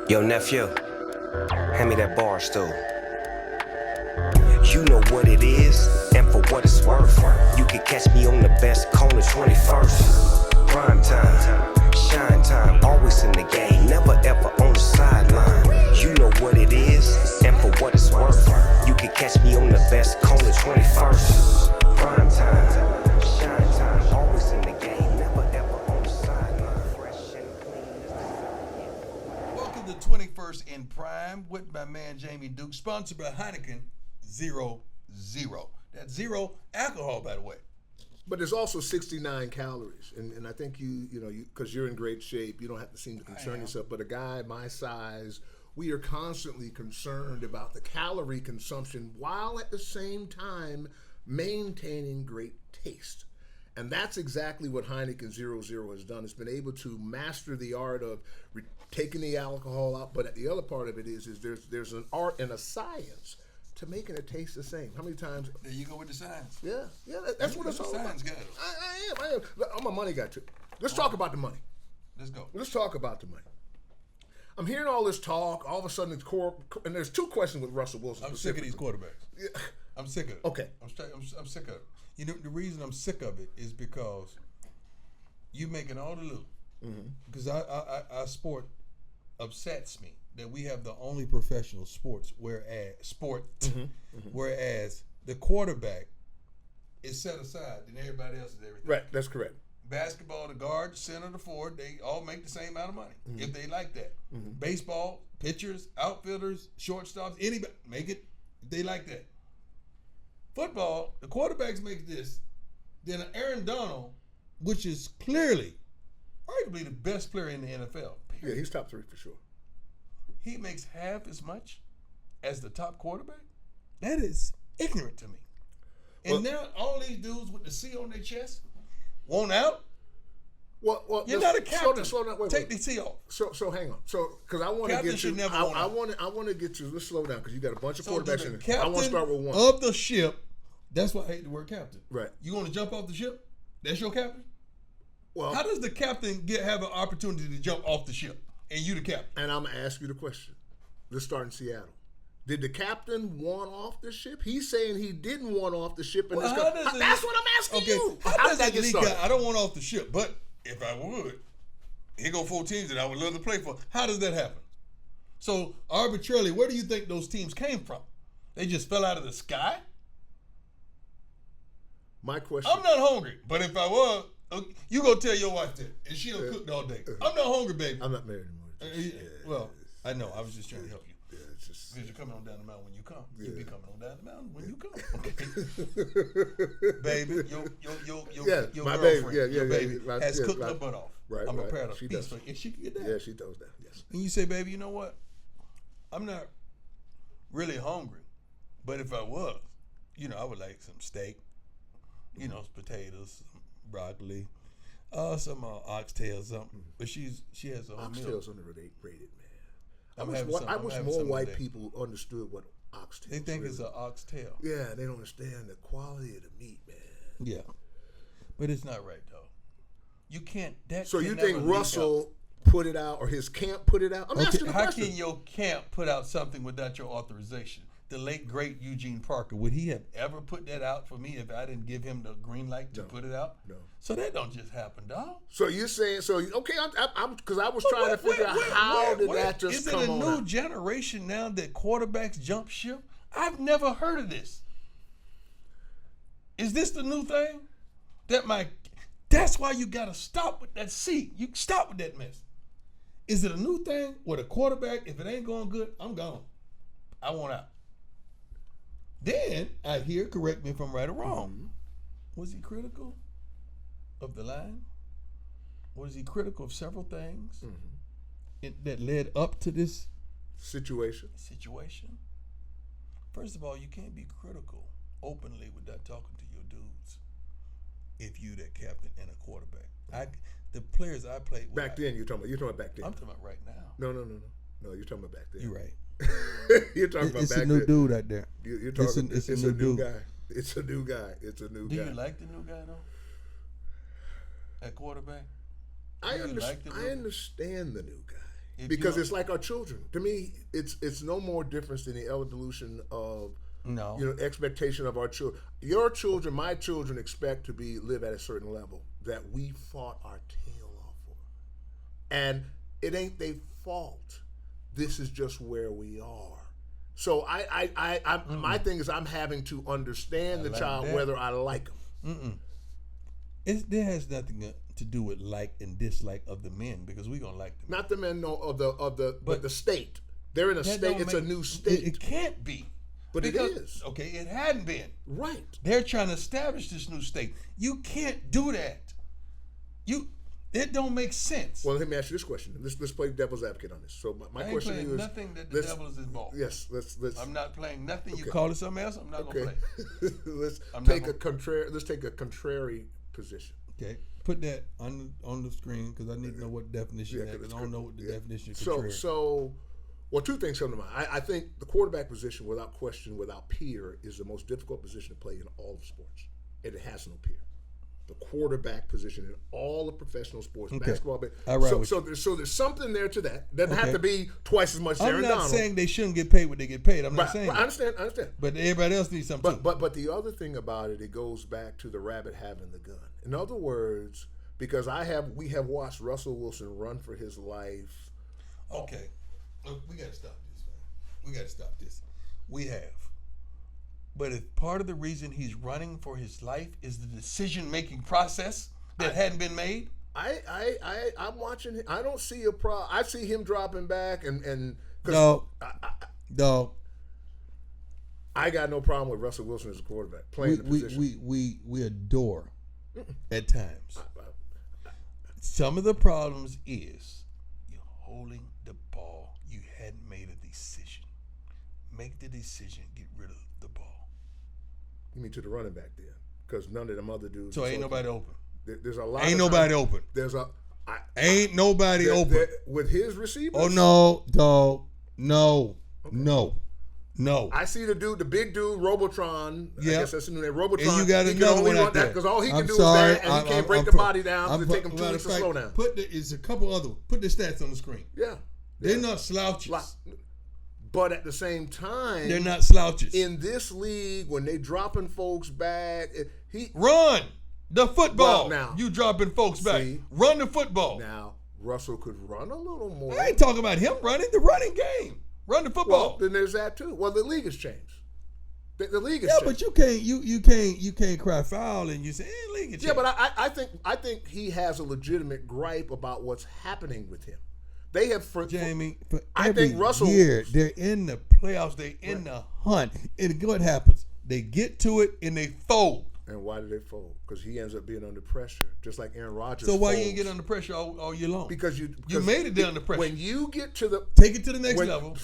Yo, nephew, hand me that bar stool. You know what it is, and for what it's worth. You can catch me on the best corner 21st. Prime time, shine time, always in the game, never ever on the sideline. You know what it is, and for what it's worth. You can catch me on the best corner 21st. Prime time, shine time, always in the game, never ever on the sideline. Fresh and clean. Welcome to 21st in Prime with my man Jamie Duke, sponsored by Heineken 0-0. That's zero alcohol, by the way. But there's also 69 calories, and I think you because you're in great shape, you don't have to seem to concern yourself. But a guy my size, we are constantly concerned about the calorie consumption while at the same time maintaining great taste. And that's exactly what Heineken 0-0 has done. It's been able to master the art of taking the alcohol out, but the other part of it is there's an art and a science to making it taste the same. How many times? There you go with the science. Yeah, that's what it's all about. Science guy. I am. I'm a money guy too. Let's talk about the money. Let's go. Let's talk about the money. I'm hearing all this talk. All of a sudden, and there's two questions with Russell Wilson. I'm sick of these quarterbacks. Yeah. I'm sick of it. Okay. I'm sick of it. You know, the reason I'm sick of it is because you making all the loot. Because our sport upsets me that we have the only professional whereas the quarterback is set aside and everybody else is everything. Right, that's correct. Basketball, the guard, center, the forward, they all make the same amount of money if they like that. Baseball, pitchers, outfielders, shortstops, anybody make it if they like that. Football, the quarterbacks make this. Then Aaron Donald, which is clearly, arguably the best player in the NFL. Yeah, he's top 3 for sure. He makes half as much as the top quarterback? That is ignorant to me. And now all these dudes with the C on their chest want out? Well, you're not a captain. Slow down. Wait, Take the C off. So hang on. So because I want to Captain get should to, never I want to get to. Let's slow down because you got a bunch of quarterbacks in there. I want to start with one of the ship. That's why I hate the word captain. Right. You want to jump off the ship? That's your captain. Well, how does the captain have an opportunity to jump off the ship and you the captain? And I'm gonna ask you the question. Let's start in Seattle. Did the captain want off the ship? He's saying he didn't want off the ship. That's what I'm asking you. How does that get started? I don't want off the ship, but if I would, here go 4 teams that I would love to play for. How does that happen? So arbitrarily, where do you think those teams came from? They just fell out of the sky? My question. I'm not hungry, but if I was, you go tell your wife that, and she'll cook all day. I'm not hungry, baby. I'm not married anymore. Well, I know. I was just trying to help you. Yeah, it's just because you're coming on down the mountain when you come. Yeah. You'll be coming on down the mountain when you come. Okay. Baby, your my girlfriend, your baby has cooked her butt off. Right, I'm right. prepared to She feast does. for if she can get that. Yeah, she does that. Yes. And you say, baby, you know what? I'm not really hungry, but if I was, I would like some steak, some potatoes, some broccoli, some oxtail, something. But she has a whole meal. Oxtail's underrated, man. I wish more white people understood what oxtail. They think really. It's an oxtail. Yeah, they don't understand the quality of the meat, man. Yeah, but it's not right though. You can't. So you think Russell put it out, or his camp put it out? I'm asking the How question. can your camp put out something without your authorization? The late great Eugene Parker, would he have ever put that out for me if I didn't give him the green light to put it out? No. So that don't just happen, dog. So you're saying okay? I'm because I was trying to figure out how did that just come on. Is it a new generation now that quarterbacks jump ship? I've never heard of this. Is this the new thing? That's why you gotta stop with that C. You stop with that mess. Is it a new thing where the quarterback, if it ain't going good, I'm gone. I want out. Then I hear, correct me if I'm right or wrong, was he critical of the line? Was he critical of several things that led up to this situation? First of all, you can't be critical openly without talking to your dudes if you that captain and a quarterback. The players I played with. Back then, you're talking about back then. I'm talking about right now. No, you're talking about back then. You're right. You're talking about it's back a new then. dude out there. You're talking. It's a new guy. It's a new guy. Do you like the new guy though? At quarterback? I understand the new guy. because it's like our children. To me, it's no more difference than the evolution of expectation of our children. Your children, my children, expect to live at a certain level that we fought our tail off for, and it ain't their fault. This is just where we are. So my thing is I'm having to understand the child whether I like them. There has nothing to do with like and dislike of the men, because we're gonna like them. Not the men, no, but the state. They're in a state. It's a new state. It can't be. But it is. Okay, it hadn't been. Right. They're trying to establish this new state. You can't do that. It don't make sense. Well, let me ask you this question. Let's play devil's advocate on this. So my question is, nothing that the devil is involved. Yes, let's. I'm not playing nothing. Okay. You call it something else. I'm not gonna play. Let's take a contrary position. Okay, put that on the screen because I need to know what definition that. Because I don't know what the definition of contrary. Well, two things come to mind. I think the quarterback position, without question, without peer, is the most difficult position to play in all of sports, and it has no peer. The quarterback position in all of professional sports, basketball. So there's something there to that. Doesn't have to be twice as much. I'm not saying they shouldn't get paid what they get paid. I'm not saying. I understand. But everybody else needs something. But the other thing about it goes back to the rabbit having the gun. In other words, because we have watched Russell Wilson run for his life. Okay, look, we got to stop this, man. We got to stop this. We have. But if part of the reason he's running for his life is the decision-making process that hadn't been made, I'm watching. I don't see a problem. I see him dropping back and no. I got no problem with Russell Wilson as a quarterback playing the position. We adore at times. Some of the problems is you're holding the ball. You hadn't made a decision. Make the decision. Get rid of the ball. You mean to the running back then? Because none of them other dudes. So ain't nobody open. There's a lot. Ain't nobody open. Ain't nobody open with his receivers. Oh no, dog. No. Okay. No. I see the big dude, Robotron. Yeah. I guess that's the new name. Robotron. And you got another one out there. Because all he can do is that, and he can't break the body down. It take him 2 weeks to slow down. It's a couple other. Put the stats on the screen. Yeah. They're not slouches. But at the same time, they're not slouches. In this league, when they dropping folks back, run the football. Well, now you dropping folks back. Run the football. Now Russell could run a little more. I ain't talking about him running the running game. Run the football. Well, then there's that too. Well, the league has changed. The league has changed. But you can't cry foul and you say, league has changed. Yeah, but I think he has a legitimate gripe about what's happening with him. They have Jamie. I think Russell year they're in the playoffs. They're in the hunt. And what happens? They get to it and they fold. And why do they fold? Because he ends up being under pressure, just like Aaron Rodgers. So why you ain't get under pressure all year long? Because you made it under pressure. When you get to the take it to the next level.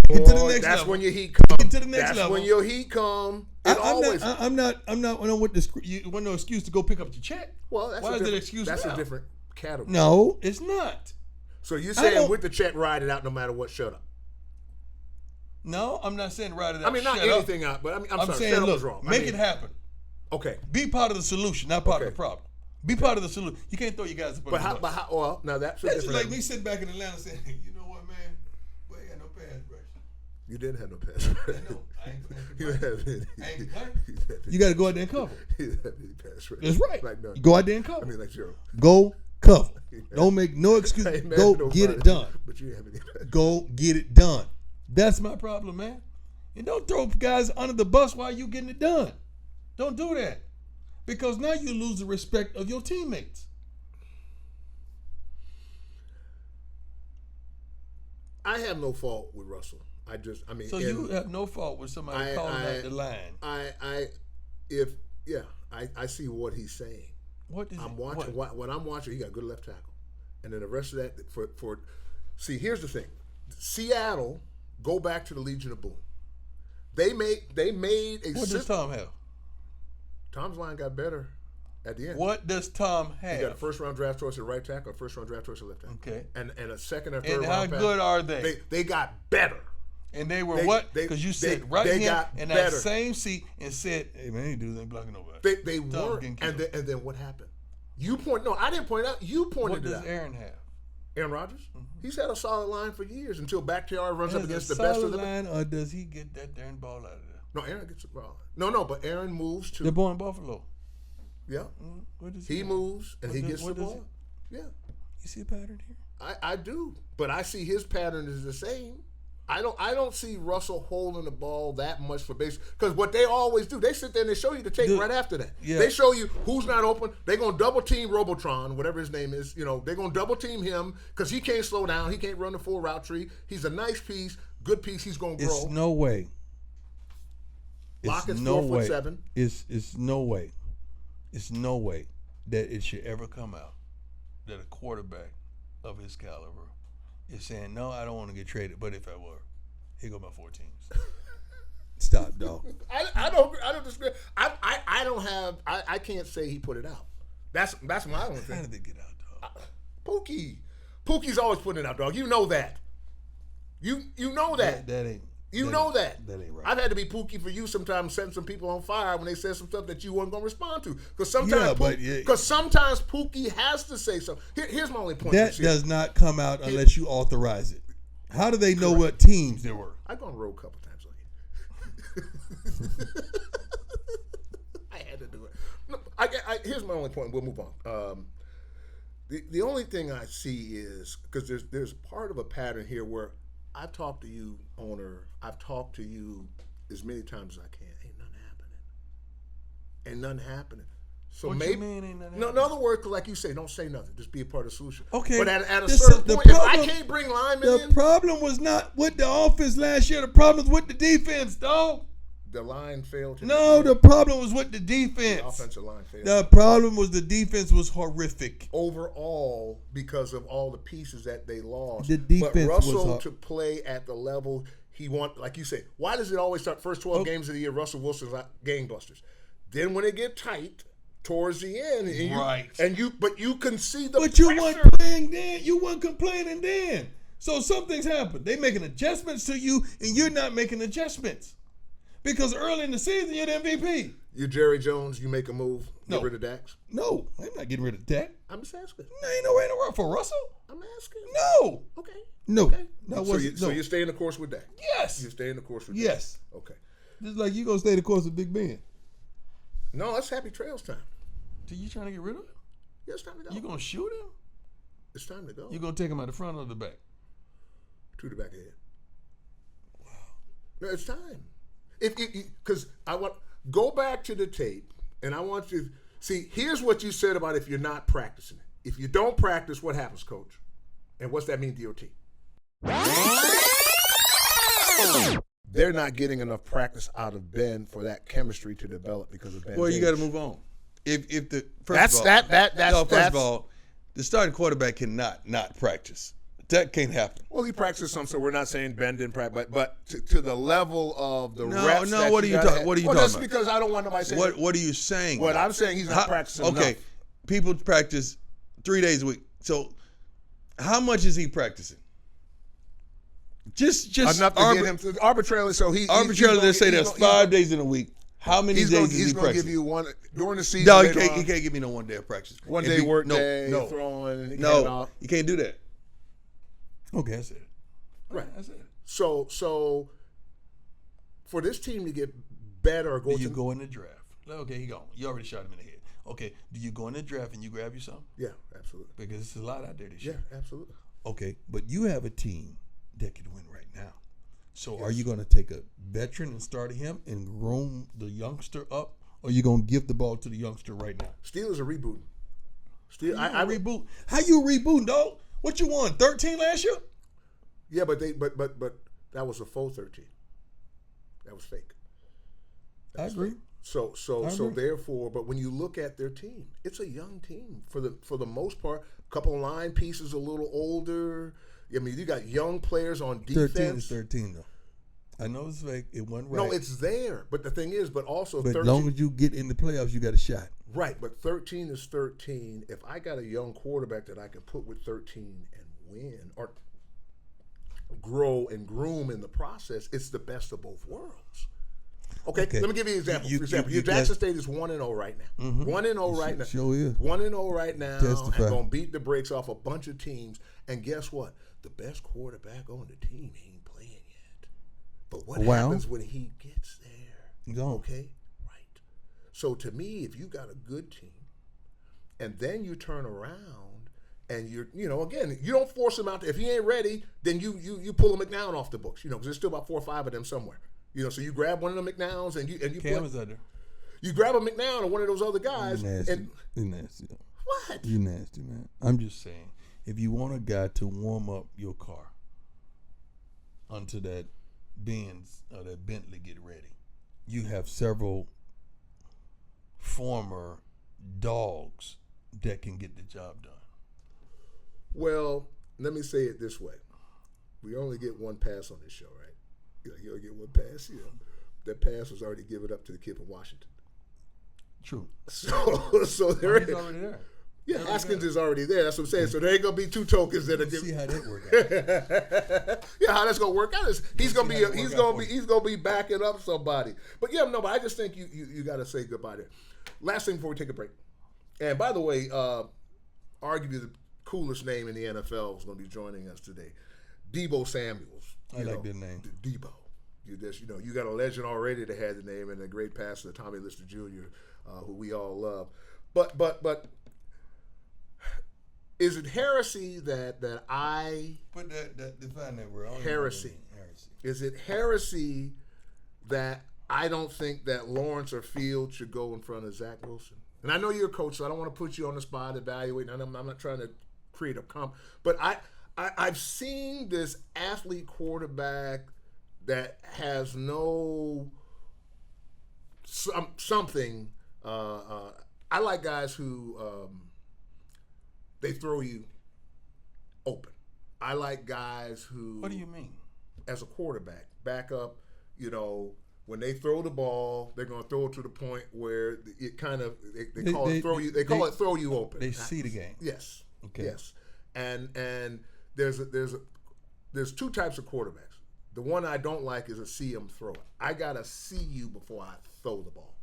Take it to the next that's level. when your heat comes. Take it to the next that's level. when your heat comes. I'm not with this. You want no excuse to go pick up your check? Well, why is that excuse? That's a different category. No, it's not. So you're saying with the check, ride it out no matter what, shut up. No, I'm not saying ride it out. I mean, not anything out, but I'm sorry, saying, look, wrong. Make it happen. Okay. Be part of the solution, not part of the problem. Be part of the solution. You can't throw your guys up on the bus. Well, now that's just like me sitting back in Atlanta saying, you know what, man? We ain't got no pass rush. You didn't have no pass rush. No, I ain't You didn't have any. You got to go out there and cover. You didn't have any pass rush. That's right. Like none. Go out there and cover. I mean, like zero. Go cover. Don't make no excuse. Go get it done. But you have any pass. Go get it done. That's my problem, man. And don't throw guys under the bus while you getting it done. Don't do that. Because now you lose the respect of your teammates. I have no fault with Russell. So you have no fault with somebody calling out the line. I see what he's saying. What is I'm watching. What I'm watching, he got good left tackle, and then the rest of that see, here's the thing: Seattle, go back to the Legion of Boom. They made a. What does Tom have? Tom's line got better at the end. What does Tom have? He got a first-round draft choice at right tackle, a first-round draft choice at left tackle. Okay. And a second or third round. And how good are they? They got better. And they were what? Because you said here in that same seat and said, "Hey man, these dudes ain't blocking nobody." They weren't. And then what happened? You point. No, I didn't point out. You pointed it out. What does Aaron have? Aaron Rodgers? He's had a solid line for years until Bakhtiari runs up against the best of the line, or does he get that darn ball out of there? No, Aaron gets the ball. No, but Aaron moves to. They're born in Buffalo. Yeah. What does He moves and he gets the ball. Yeah. You see a pattern here? I do, but I see his pattern is the same. I don't see Russell holding the ball that much for base because what they always do, they sit there and they show you the tape right after that. Yeah. They show you who's not open. They're gonna double team Robotron, whatever his name is. They're gonna double team him because he can't slow down. He can't run the full route tree. He's a nice piece, good piece. He's gonna grow. It's no way. Lockett's no 4'7". It's no way. It's no way that it should ever come out that a quarterback of his caliber is saying, no, I don't want to get traded, but if I were, here go my 4 teams. Stop, dog. I don't disagree. I can't say he put it out. That's my own thing. How did they get out, dog? Pookie's always putting it out, dog. You know that. You know that. That ain't. You know that. That ain't right. I've had to be Pookie for you sometimes, setting some people on fire when they said some stuff that you weren't going to respond to. Because sometimes Pookie has to say something. Here's my only point. That does not come out unless you authorize it. How do they know what teams there were? I've gone road a couple times on you. I had to do it. No, here's my only point. We'll move on. The only thing I see is, because there's part of a pattern here where I've talked to you, owner. I've talked to you as many times as I can. Ain't nothing happening. So what maybe, you mean ain't nothing no, in other words, like you say, don't say nothing. Just be a part of the solution. Okay. But at a certain point, if I can't bring linemen in. The problem was not with the offense last year. The problem was with the defense, dog. The line failed. No, the problem was with the defense. The offensive line failed. The problem was the defense was horrific. Overall, because of all the pieces that they lost. The defense but Russell was to play at the level he want, like you say, why does it always start first 12 games of the year, Russell Wilson's like gangbusters? Then when it get tight towards the end, but you can see the But pressure. you weren't playing then. You weren't complaining then. So something's happened. They making adjustments to you, and you're not making adjustments. Because early in the season, you're the MVP. You Jerry Jones, you make a move, No. get rid of Dax? No, I'm not getting rid of Dak. I'm just asking. No, ain't no way in the world for Russell. I'm asking. No. Okay. No. Okay. No, So you stay in the course with Dak? Yes. You stay in the course with Dak? Yes. Okay. Just like you gonna stay the course with Big Ben. No, it's Happy Trails time. So you trying to get rid of him? Yeah, it's time to go. You gonna shoot him? It's time to go. You gonna take him out the front or the back? To the back of the head. Wow. No, it's time. Because I want go back to the tape, and I want you to see. Here's what you said about if you're not practicing it. If you don't practice, what happens, Coach? And what's that mean, DOT? They're not getting enough practice out of Ben for that chemistry to develop because of Ben. Well, you got to move on. If the first of all, the starting quarterback cannot not practice. That can't happen. Well, he practiced some, so we're not saying Ben didn't practice, but to the level of the reps. No, what are you talking? What are you talking that's about? Because I don't want nobody saying. What are you saying? What I'm saying, he's not practicing enough. Okay, people practice 3 days a week. So, how much is he practicing? Just enough to get him to arbitrarily. So they say that's 5 days in a week. How many days is he practicing? He's going to give you one during the season. No, he can't give me no 1 day of practice. 1 day work day, throwing. No, you can't do that. Okay, that's it. Right, that's it. So for this team to get better, do you go in the draft? Okay, he gone. You already shot him in the head. Okay, do you go in the draft and you grab you something? Yeah, absolutely. Because it's a lot out there this year. Yeah, absolutely. Okay, but you have a team that can win right now. So are you going to take a veteran and start him and groom the youngster up, or are you going to give the ball to the youngster right now? Steelers are rebooting. I reboot. How you rebooting, dog? What you won? 13 last year? Yeah, but that was a faux 13. That was fake. I agree. So therefore, but when you look at their team, it's a young team for the most part. A couple of line pieces a little older. I mean, you got young players on defense. 13 is 13 though. I know it's fake. It wasn't right. No, it's there. But the thing is, but 13. As long as you get in the playoffs, you got a shot. Right, but 13 is 13. If I got a young quarterback that I can put with 13 and win or grow and groom in the process, it's the best of both worlds. Okay, let me give you an example. For example, your Jackson State is 1-0 right now. 1-0 right now. Sure is. 1-0 right now. Testify. And going to beat the brakes off a bunch of teams. And guess what? The best quarterback on the team ain't playing yet. But what happens when he gets there? Okay? Right. So to me, if you got a good team, and then you turn around and again, you don't force him out there. If he ain't ready, then you pull a McNown off the books, because there's still about 4 or 5 of them somewhere. So you grab one of the McNowns and you Cam is under. You grab a McNown or one of those other guys. You nasty. What? You nasty, man. I'm just saying, if you want a guy to warm up your car until that Benz or that Bentley get ready, you have several former dogs that can get the job done. Well, let me say it this way. We only get one pass on this show, right? You only get one pass. That pass was already given up to the kid from Washington. True. So there he's already there. Yeah, Haskins is already there. That's what I'm saying. So there ain't gonna be 2 tokens that are given. See how that work out. Yeah, how that's gonna work out is he's gonna be backing up somebody. But but I just think you gotta say goodbye there. Last thing before we take a break. And by the way, arguably the coolest name in the NFL is gonna be joining us today. Deebo Samuels. I like that name. Deebo. You got a legend already that had the name, and a great passer, Tommy Lister Jr., who we all love. But is it heresy that I put that define that word? Heresy. Is it heresy that I don't think that Lawrence or Fields should go in front of Zach Wilson? And I know you're a coach, so I don't want to put you on the spot evaluating. I'm not trying to create a comp, but I've seen this athlete quarterback that has no something. I like guys who they throw you open. I like guys who. What do you mean? As a quarterback, back up, when they throw the ball, they're going to throw it to the point where it kind of they call it throw you. They call it throw you open. They see the game. Yes. Okay. Yes. And there's 2 types of quarterbacks. The one I don't like is a see him throw it. I gotta see you before I throw the ball.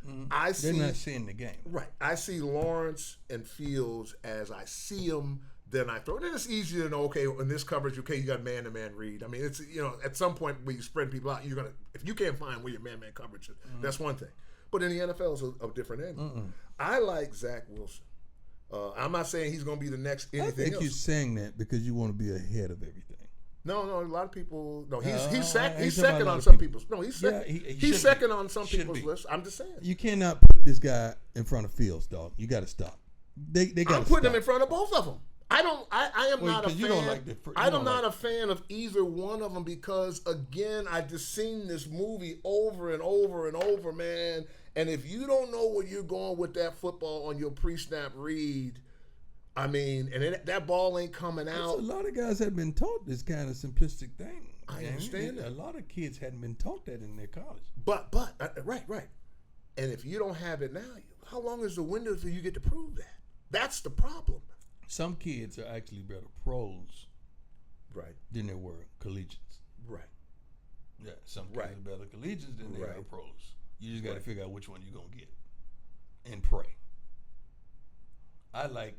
Mm-hmm. They're not seeing the game. Right. I see Lawrence and Fields as I see them, then I throw. And then it's easier to know, okay, in this coverage, okay, you got man-to-man read. I mean, it's, at some point when you spread people out, if you can't find where your man-man coverage is, that's one thing. But in the NFL, it's a different angle. I like Zach Wilson. I'm not saying he's going to be the next anything else. I think you're saying that because you want to be ahead of everything. No, a lot of people. No, he's second on some people's. No, he's second. Yeah, he's second on some people's list. I'm just saying. You cannot put this guy in front of Fields, dog. You got to stop. They got. I'm putting him in front of both of them. I am not a fan. You don't like I'm not a fan of either one of them because, again, I've just seen this movie over and over and over, man. And if you don't know where you're going with that football on your pre-snap read, I mean, and that ball ain't coming out. A lot of guys have been taught this kind of simplistic thing. I understand that. A lot of kids hadn't been taught that in their college. But right. And if you don't have it now, how long is the window till you get to prove that? That's the problem. Some kids are actually better pros, right, than they were collegiates. Right. Yeah, some kids are better collegiates than they are pros. You just got to figure out which one you're gonna get, and pray. I like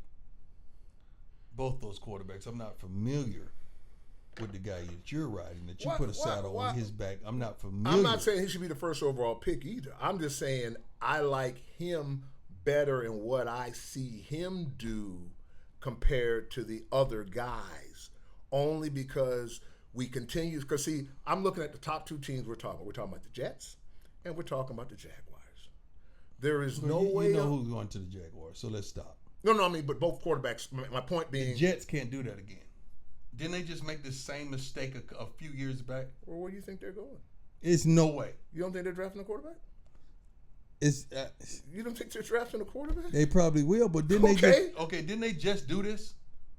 both those quarterbacks. I'm not familiar with the guy that you're riding, that you put a saddle on his back. I'm not familiar. I'm not saying he should be the first overall pick either. I'm just saying I like him better in what I see him do compared to the other guys, only because we continue. Because, see, I'm looking at the top 2 teams we're talking about. We're talking about the Jets, and we're talking about the Jaguars. There is no way. You know who's going to the Jaguars, so let's stop. No, I mean, but both quarterbacks, my point being. The Jets can't do that again. Didn't they just make the same mistake a few years back? Well, where do you think they're going? It's no way. You don't think they're drafting a quarterback? You don't think they're drafting a quarterback? They probably will, but didn't didn't they just do this?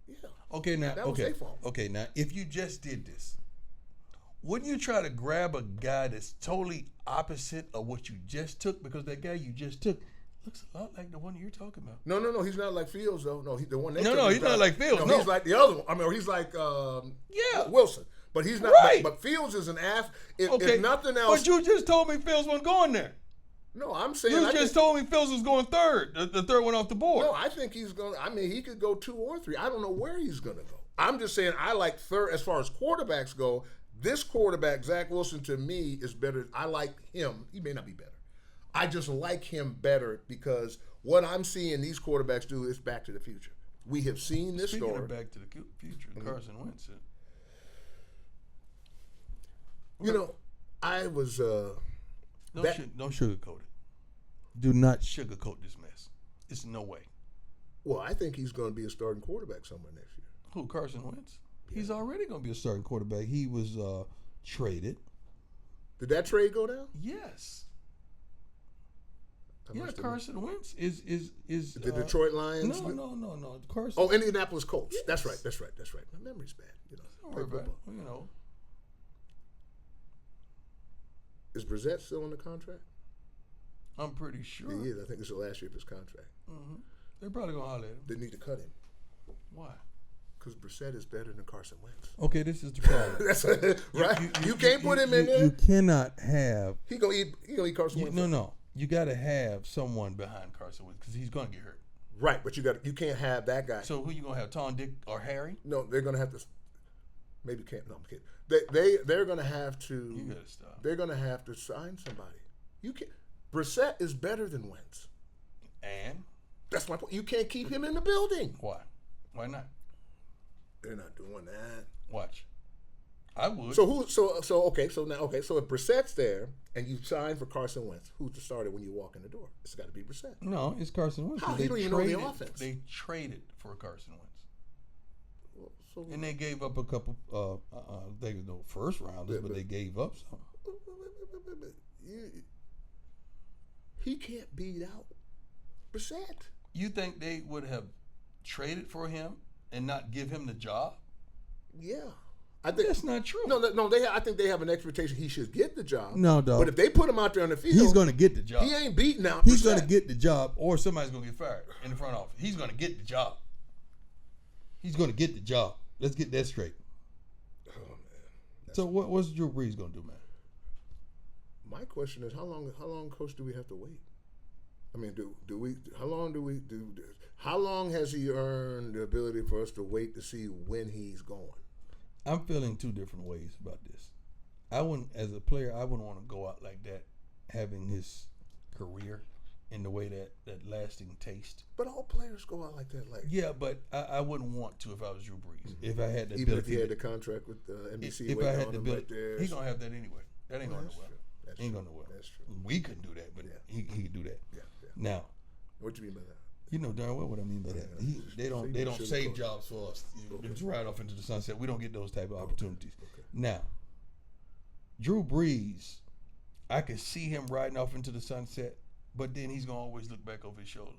Yeah. Okay, now that was their fault. Okay, now if you just did this, wouldn't you try to grab a guy that's totally opposite of what you just took? Because that guy you just took looks a lot like the one you're talking about. No, he's not like Fields though. No, the one they No, he's not like Fields. No, he's like the other one. I mean, or he's like Wilson. But he's not. Right. But Fields is an athlete. If nothing But else, you just told me Fields wasn't going there. no, I'm saying You just told me Fields was going third. The third one off the board. No, I think he's going. I mean, he could go 2 or 3. I don't know where he's going to go. I'm just saying I like third as far as quarterbacks go. This quarterback, Zach Wilson, to me is better. I like him. He may not be better. I just like him better because what I'm seeing these quarterbacks do is Back to the Future. We have seen this Speaking story. of Back to the Future, Carson Wentz. You know, I was. Don't sugarcoat it. Do not sugarcoat this mess. It's no way. Well, I think he's going to be a starting quarterback somewhere next year. Who, Carson Wentz? Yeah. He's already going to be a starting quarterback. He was traded. Did that trade go down? Yes. Yeah, Carson Wentz is the Detroit Lions. No. Carson. Oh, Indianapolis Colts. Yes. That's right. My memory's bad. Don't worry about it. Is Brissett still on the contract? I'm pretty sure. He is. I think this is the last year of his contract. Mm-hmm. They're probably gonna holler at him. They need to cut him. Why? Because Brissett is better than Carson Wentz. Okay, this is the problem. That's right. You can't put him in there. You cannot have. He gonna eat Carson Wentz. No. You got to have someone behind Carson Wentz because he's gonna get hurt. Right, but you can't have that guy. So who you gonna have? Tom, Dick, or Harry? No, they're gonna have to. Maybe can't. No, I'm kidding. They're gonna have to. You gotta stop. They're gonna have to sign somebody. You can't. Brissett is better than Wentz. And that's my point. You can't keep him in the building. Why? Why not? They're not doing that. Watch. I would. So if Brissett's there and you sign for Carson Wentz, who's the starter when you walk in the door? It's got to be Brissett. No, it's Carson Wentz. How? He don't even know the offense. They traded for Carson Wentz. Well, and they gave up a couple. They were no first rounders, but they gave up some. He can't beat out Brissett. You think they would have traded for him and not give him the job? Yeah. I think that's not true. No. I think they have an expectation he should get the job. No, dog. But if they put him out there on the field, he's going to get the job. He ain't beating out. He's going to get the job, or somebody's going to get fired in the front office. He's going to get the job. He's going to get the job. Let's get that straight. Oh man. So what's Drew Brees going to do, man? My question is, how long, Coach, do we have to wait? I mean, how long has he earned the ability for us to wait to see when he's going? I'm feeling two different ways about this. As a player, I wouldn't want to go out like that, having his career in the way that lasting taste. But all players go out like that. Yeah, but I wouldn't want to if I was Drew Brees. Mm-hmm. If I had the even if he had the contract with NBC, if I had the ability, right there, he's gonna have that anyway. That ain't going nowhere. Ain't going nowhere. That's true. We couldn't do that, but he could do that. Yeah. Now, what do you mean by that? You know darn well what I mean by that. They don't save jobs for us. It's right off into the sunset. We don't get those type of opportunities. Okay. Now, Drew Brees, I could see him riding off into the sunset, but then he's gonna always look back over his shoulder,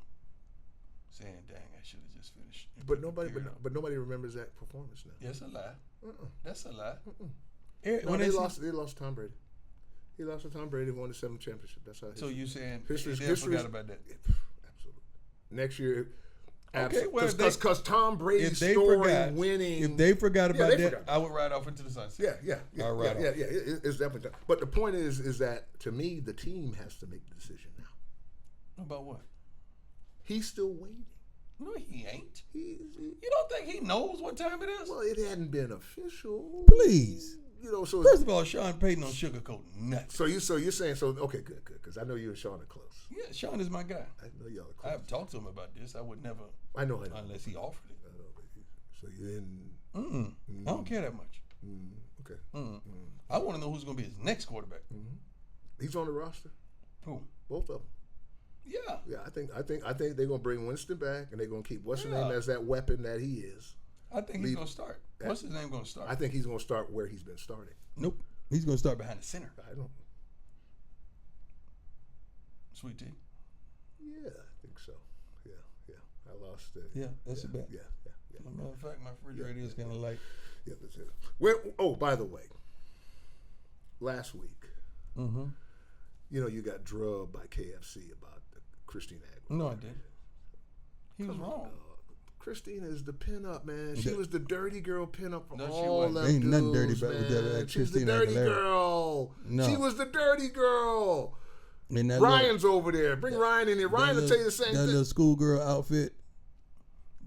saying, "Dang, I should have just finished." But nobody remembers that performance now. That's a lie. That's a lie. No, they lost to Tom Brady. He lost to Tom Brady and won the 7th championship. That's how. So you saying history forgot about that? Absolutely. Next year. Okay, because Tom Brady's story winning. If they forgot about that, I would ride off into the sunset. Yeah. It's definitely done. But the point is that to me, the team has to make the decision now. About what? He's still waiting. No, he ain't. You don't think he knows what time it is? Well, it hadn't been official. Please. So first of all, Sean Payton don't sugarcoat nothing. So you're saying okay, good, because I know you and Sean are close. Yeah, Sean is my guy. I know y'all are close. I've talked to him about this. I would never. I know. Unless he offered it. I know, so you're in. I don't care that much. Okay. I want to know who's going to be his next quarterback. He's on the roster. Who? Both of them. Yeah. Yeah, I think they're gonna bring Winston back, and they're gonna keep what's his name as that weapon that he is. I think he's gonna start. What's his name gonna start? I think he's gonna start where he's been starting. Nope. He's gonna start behind the center. I don't. Sweet tea. Yeah, I think so. Yeah. I lost it. Yeah, that's a bet. Yeah. As a matter of fact, my refrigerator is kind of light. Yeah, that's it. Well, by the way, last week, you got drubbed by KFC about Christine Aguilera. No, I didn't. He was wrong. Christina is the pinup, man. She was the dirty girl pinup for No, she all wasn't. them Ain't dudes, nothing dirty man. about that, She's the Christina dirty Aguilera. girl. No. She was the dirty girl. And that Ryan's over there. Bring Ryan in here. Ryan will tell you the same that thing. little schoolgirl outfit.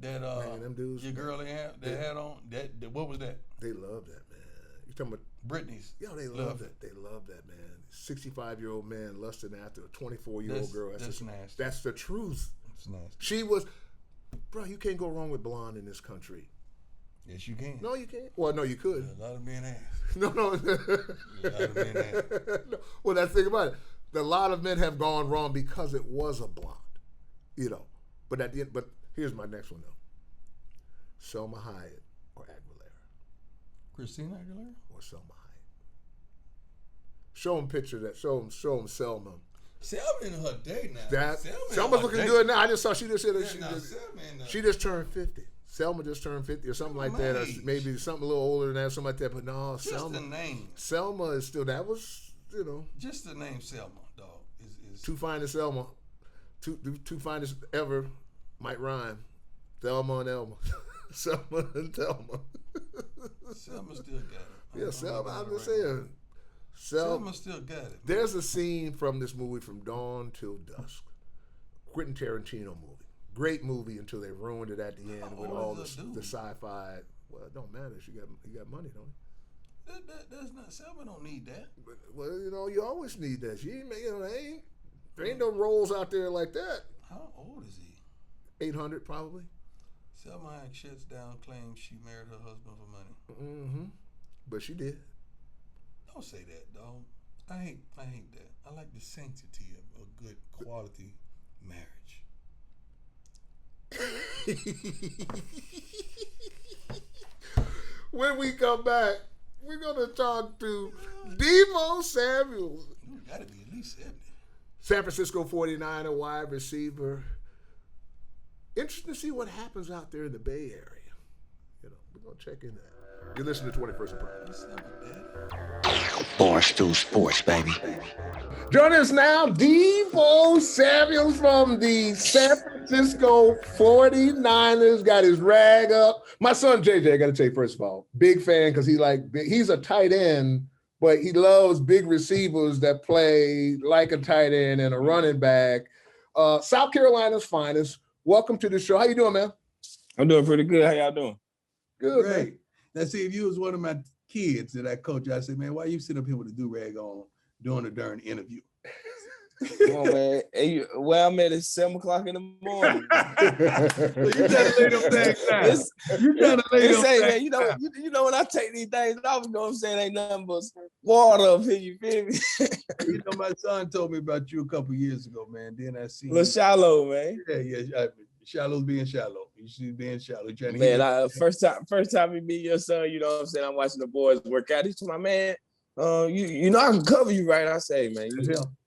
That Man, them dudes, your girl they had on that what was that? They love that, man. You talking about Britney's? Yo, they love that. They love that, man. 65-year-old man lusting after a 24-year-old girl. That's nasty. That's the truth. That's nasty. She was, bro. You can't go wrong with blonde in this country. Yes, you can. No, you can't. Well, no, you could. A lot of men ass. No. A lot of men ass. No. Well, that's the thing about it. A lot of men have gone wrong because it was a blonde, you know. But at the end, but here's my next one though: Selma Hayek or Aguilera, Christina Aguilera or Selma Hayek. Show him picture that. Show him Selma. Selma in her day now. That Selma's looking good now. I just saw she just said she just turned 50. Selma just turned 50 or something like that, or maybe something a little older than that, something like that. But no, just Selma. the name. Selma is still. That was, you know. Just the name Selma, dog. Is Two finest Selma. Two finest ever might rhyme. Thelma and Elma. Selma and Thelma. Selma still got it. Yeah, Selma. I'm just saying. Selma still got it. There's a scene from this movie, From Dawn Till Dusk. Quentin Tarantino movie. Great movie until they ruined it at the end with all the sci-fi. Well, it don't matter. He got money, don't he? That's not Selma. Don't need that. But, well, you know, you always need that. She ain't, you know, there ain't no roles out there like that. How old is he? 800 probably. Selma Hayek shuts down claims she married her husband for money. Mm-hmm. But she did. Don't say that, dog. I hate that. I like the sanctity of a good quality marriage. When we come back, we're gonna talk to Deebo Samuel. You gotta be at least 70. San Francisco 49er wide receiver. Interesting to see what happens out there in the Bay Area. You know, we're gonna check in that. You're listening to 21st and Prime. Barstool Sports, baby. Joining us now, Deebo Samuel from the San Francisco 49ers. Got his rag up. My son JJ, I got to tell you first of all, big fan because he's a tight end, but he loves big receivers that play like a tight end and a running back. South Carolina's finest. Welcome to the show. How you doing, man? I'm doing pretty good. How y'all doing? Good, Great. man. Now, see, if you was one of my kids that I coach, I say, man, why you sit up here with a do-rag on doing a darn interview? Come on, man. Hey, where I'm at is 7 o'clock in the morning. You gotta lay them things down. You gotta lay them man, things you know when I take these things off, you know what I'm saying? Ain't nothing but water up here, you feel me? You know, my son told me about you a couple years ago, man. Then I see Little shallow, man. Yeah. Shallow's being shallow. You should be being shallow. Man, first time we meet your son, you know what I'm saying? I'm watching the boys work out. He's to my man. You know I can cover you, right? I say, man,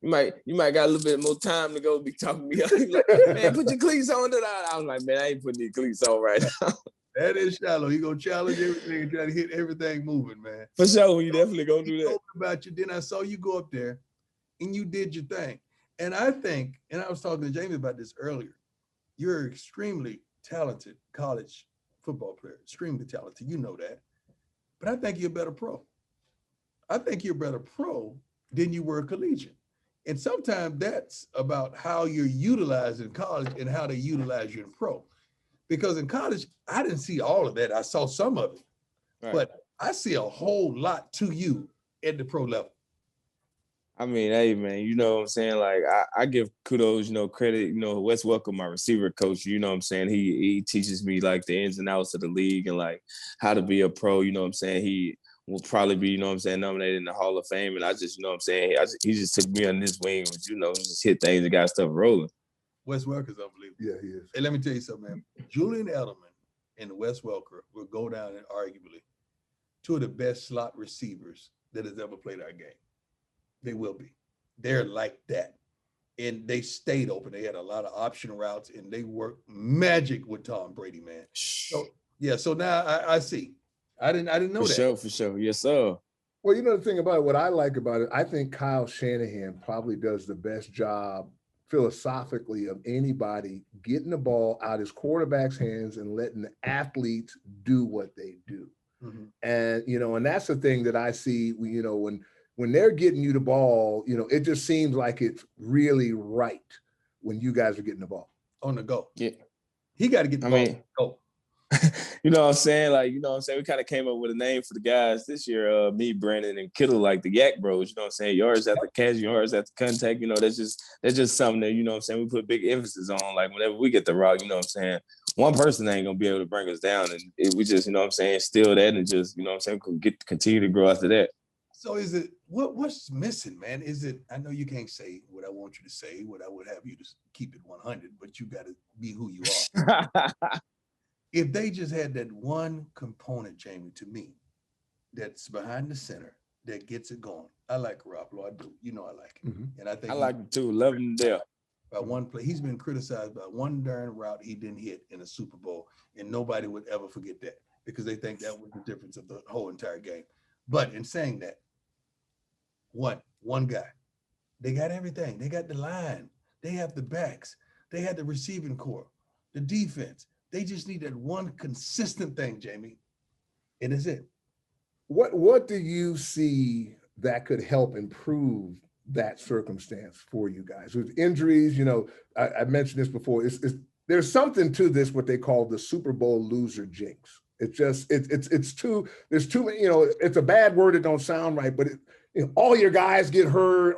you might got a little bit more time to go be talking to me. Like, man, put your cleats on. I was like, man, I ain't putting these cleats on right now. That is shallow. He gonna challenge everything and try to hit everything moving, man. For sure, you definitely gonna do that. Told me about you. Then I saw you go up there, and you did your thing. And I think, and I was talking to Jamie about this earlier. You're an extremely talented college football player. Extremely talented. You know that. But I think you're a better pro. I think you're a better pro than you were collegiate. And sometimes that's about how you're utilized in college and how they utilize you in pro. Because in college, I didn't see all of that. I saw some of it. Right. But I see a whole lot to you at the pro level. I mean, hey, man, you know what I'm saying? Like, I give kudos, credit, Wes Welcome, my receiver coach, you know what I'm saying? He teaches me, like, the ins and outs of the league and, like, how to be a pro, you know what I'm saying? He will probably be, nominated in the Hall of Fame. And I just, you know what I'm saying? He just took me on this wing, just hit things and got stuff rolling. Wes Welker is unbelievable. Yeah, he is. Hey, let me tell you something, man. Julian Edelman and Wes Welker will go down and arguably two of the best slot receivers that has ever played our game. They will be. They're like that. And they stayed open. They had a lot of option routes and they worked magic with Tom Brady, man. So now I see. I didn't know that. For sure. Yes, sir. Well, the thing about it, what I like about it, I think Kyle Shanahan probably does the best job philosophically of anybody getting the ball out his quarterback's hands and letting the athletes do what they do. Mm-hmm. And, and that's the thing that I see, when they're getting you the ball, it just seems like it's really right when you guys are getting the ball. On the go. Yeah. He got to get the ball on the go. You know what I'm saying? Like, you know what I'm saying? We kind of came up with a name for the guys this year, me, Brandon, and Kittle, like the Yak Bros, you know what I'm saying? Yards after catch, yards after contact, that's just something that, you know what I'm saying, we put big emphasis on. Like, whenever we get the rock, you know what I'm saying, one person ain't going to be able to bring us down. And we just, you know what I'm saying, steal that and just, you know what I'm saying, continue to grow after that. So is it, what's missing, man? Is it, I know you can't say what I want you to say, what I would have you to keep it 100, but you got to be who you are. If they just had that one component, Jamie, to me, that's behind the center, that gets it going. I like Garoppolo, I do. You know I like him. Mm-hmm. And I think I like him too. Love him there. By one play, he's been criticized by one darn route he didn't hit in a Super Bowl, and nobody would ever forget that because they think that was the difference of the whole entire game. But in saying that, one guy, they got everything. They got the line. They have the backs. They had the receiving core, the defense. They just need that one consistent thing, Jamie, and it's it. What do you see that could help improve that circumstance for you guys? With injuries, I mentioned this before. There's something to this, what they call the Super Bowl loser jinx. It's just it's too, there's too many. It's a bad word. It don't sound right, but all your guys get hurt.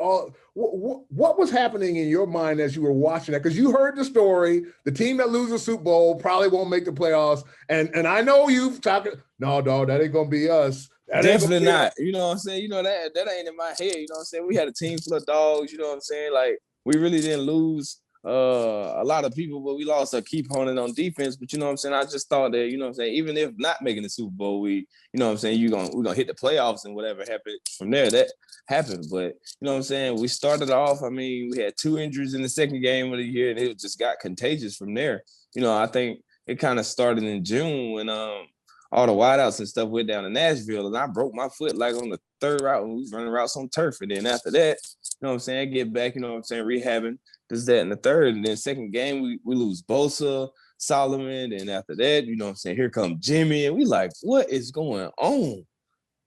What was happening in your mind as you were watching that? Because you heard the story. The team that loses Super Bowl probably won't make the playoffs. And I know you've talked. No, dog, that ain't gonna be us. Definitely not. You know what I'm saying? That ain't in my head. You know what I'm saying? We had a team full of dogs. You know what I'm saying? Like, we really didn't lose a lot of people, but we lost a key opponent on defense. But you know what I'm saying? I just thought that, you know what I'm saying, even if not making the Super Bowl, we, you know what I'm saying, we're gonna hit the playoffs and whatever happened from there, that happened. But you know what I'm saying? We started off, we had 2 injuries in the second game of the year, and it just got contagious from there. I think it kind of started in June when all the wideouts and stuff went down to Nashville, and I broke my foot like on the third route when we was running routes on turf. And then after that, you know what I'm saying, I get back, you know what I'm saying, rehabbing, this, that, and the third. And then second game, we lose Bosa, Solomon, and after that, you know what I'm saying, here comes Jimmy, and we like, what is going on?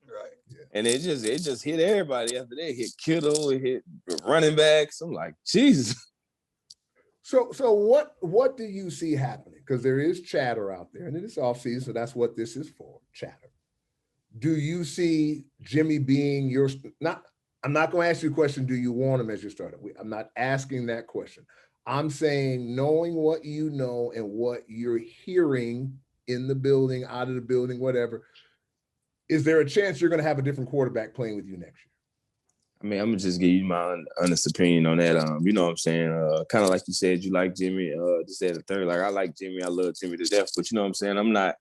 Right. Yeah. And it just hit everybody after that. It hit Kittle, it hit running backs. I'm like, Jesus. So what do you see happening? Because there is chatter out there, and it is offseason, so that's what this is for, chatter. Do you see Jimmy being I'm not going to ask you a question, do you want him as your starter? I'm not asking that question. I'm saying, knowing what you know and what you're hearing in the building, out of the building, whatever, is there a chance you're going to have a different quarterback playing with you next year? I'm gonna just give you my honest opinion on that. You know what I'm saying? Kind of like you said, you like Jimmy. Just at the third, like I like Jimmy. I love Jimmy to death. But you know what I'm saying? I'm not.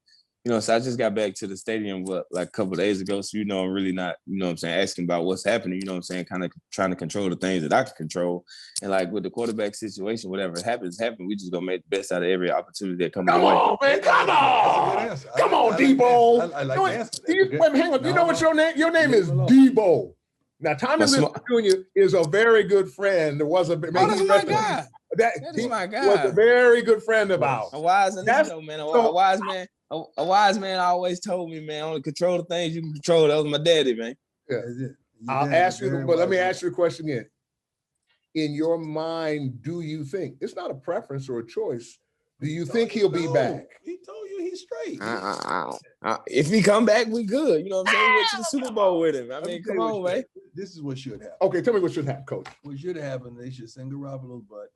So I just got back to the stadium like a couple of days ago. So I'm really not. You know what I'm saying? Asking about what's happening. You know what I'm saying? Kind of trying to control the things that I can control. And like with the quarterback situation, whatever happens. We just gonna make the best out of every opportunity that comes our way. Come on, man! Come on! Come on, Deebo. I like the answer. Wait, hang on. You know what your name? Your name is Deebo. Now, Tommy Liston Jr. is a very good friend. There was that's my guy. That's my guy. Was a very good friend of ours. A wise man. A wise man always told me, man, only control the things you can control. That was my daddy, man. Yeah. I'll ask you, but let me ask you a question again. In your mind, do you think it's not a preference or a choice? Do you think he'll be back? He told you he's straight. If he come back, we good. You know what I'm saying? We went to the Super Bowl with him. Come on, man. This is what should happen. Okay, tell me what should happen, Coach. What should happen, they should send Garoppolo's butt